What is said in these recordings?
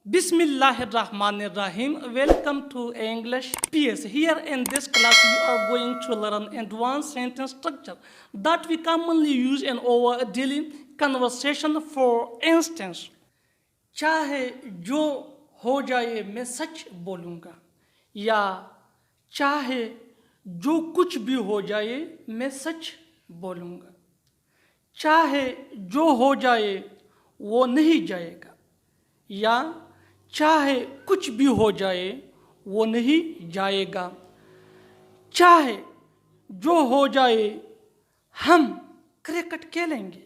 Bismillahirrahmanirrahim. Welcome to English PS. Here in this class we are going to learn advanced sentence structure that we commonly use in our daily conversation. For instance, चाहे जो हो जाए मैं सच बोलूँगा, या चाहे जो कुछ भी हो जाए मैं सच बोलूँगा, चाहे जो हो जाए वो नहीं जाएगा, या चाहे कुछ भी हो जाए वो नहीं जाएगा, चाहे जो हो जाए हम क्रिकेट खेलेंगे।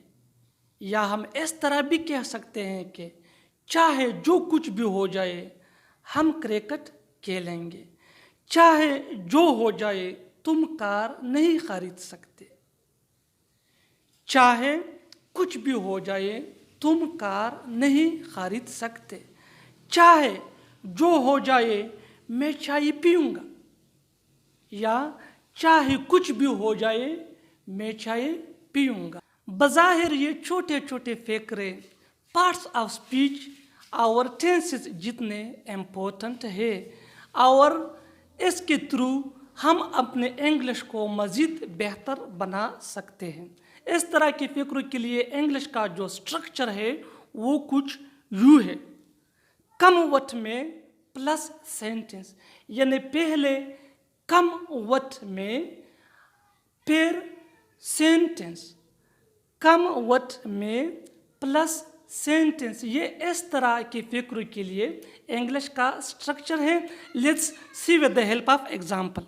या हम इस तरह भी कह सकते हैं कि चाहे जो कुछ भी हो जाए हम क्रिकेट खेलेंगे, चाहे जो हो जाए तुम कार नहीं खरीद सकते, चाहे कुछ भी हो जाए तुम कार नहीं खरीद सकते, चाहे जो हो जाए मैं चाय पीऊँगा, या चाहे कुछ भी हो जाए मैं चाय पीऊँगा। बज़ाहिर ये छोटे छोटे फ़िक्रे पार्ट्स ऑफ स्पीच और टेंसेस जितने इम्पोर्टेंट है और इसके थ्रू हम अपने इंग्लिश को मज़ीद बेहतर बना सकते हैं। इस तरह के फ़िक्रों के लिए इंग्लिश का जो स्ट्रक्चर है वो कुछ यूँ है। कम वक्त में प्लस सेंटेंस, यानी पहले कम वक्त में फिर सेंटेंस, कम वक्त में प्लस सेंटेंस, ये इस तरह के फ़िक्र के लिए इंग्लिश का स्ट्रक्चर है। Let's see with the help of example.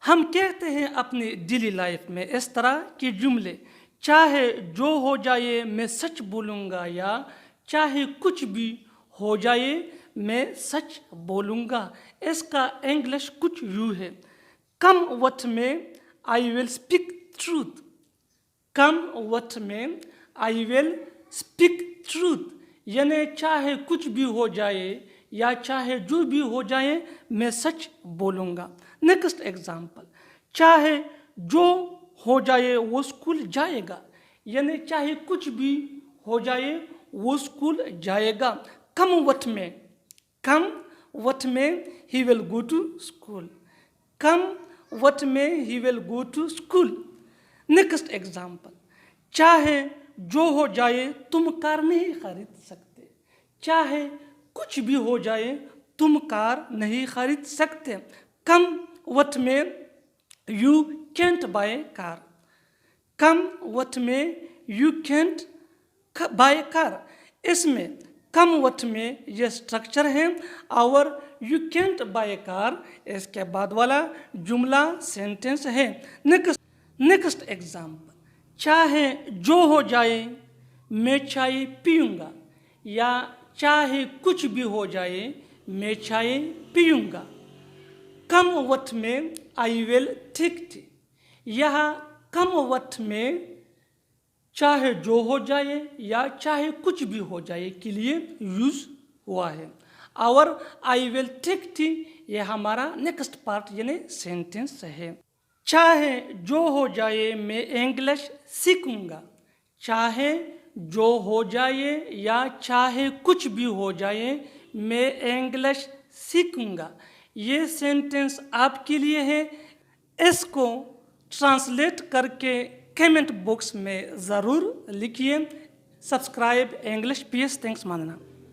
हम कहते हैं अपनी डेली लाइफ में इस तरह के जुमले, चाहे जो हो जाए मैं सच बोलूँगा, या चाहे कुछ भी हो जाए मैं सच बोलूँगा। इसका इंग्लिश कुछ यूँ है, कम वक्त में आई विल स्पीक ट्रूथ, कम वक्त में आई विल स्पीक ट्रूथ, यानी चाहे कुछ भी हो जाए या चाहे जो भी हो जाए मैं सच बोलूँगा। नेक्स्ट एग्जांपल, चाहे जो हो जाए वो स्कूल जाएगा, यानी चाहे कुछ भी हो जाए वो स्कूल जाएगा। कम वक्त में ही विल गो टू स्कूल, कम वक्त में ही will go to school. Next example, चाहे जो हो जाए तुम कार नहीं खरीद सकते, चाहे कुछ भी हो जाए तुम कार नहीं खरीद सकते। कम वक्त में यू कैंट बाय कार, कम वक्त में यू कैंट बाय कार। इसमें कम वक्त में ये स्ट्रक्चर है और यू कैंट बाय कार इसके बाद वाला जुमला सेंटेंस है। नेक्स्ट एग्जांपल, चाहे जो हो जाए मैं चाय पीऊँगा, या चाहे कुछ भी हो जाए मैं चाय पीऊँगा। कम वक्त में आई विल टेक टी, यह कम वक्त में चाहे जो हो जाए या चाहे कुछ भी हो जाए के लिए यूज़ हुआ है। और आई विल टेक टी ये हमारा नेक्स्ट पार्ट यानी सेंटेंस है। चाहे जो हो जाए मैं इंग्लिश सीखूँगा, चाहे जो हो जाए या चाहे कुछ भी हो जाए मैं इंग्लिश सीखूँगा। ये सेंटेंस आपके लिए है। इसको ट्रांसलेट करके कमेंट बॉक्स में ज़रूर लिखिए। Subscribe English PS। थैंक्स मानना।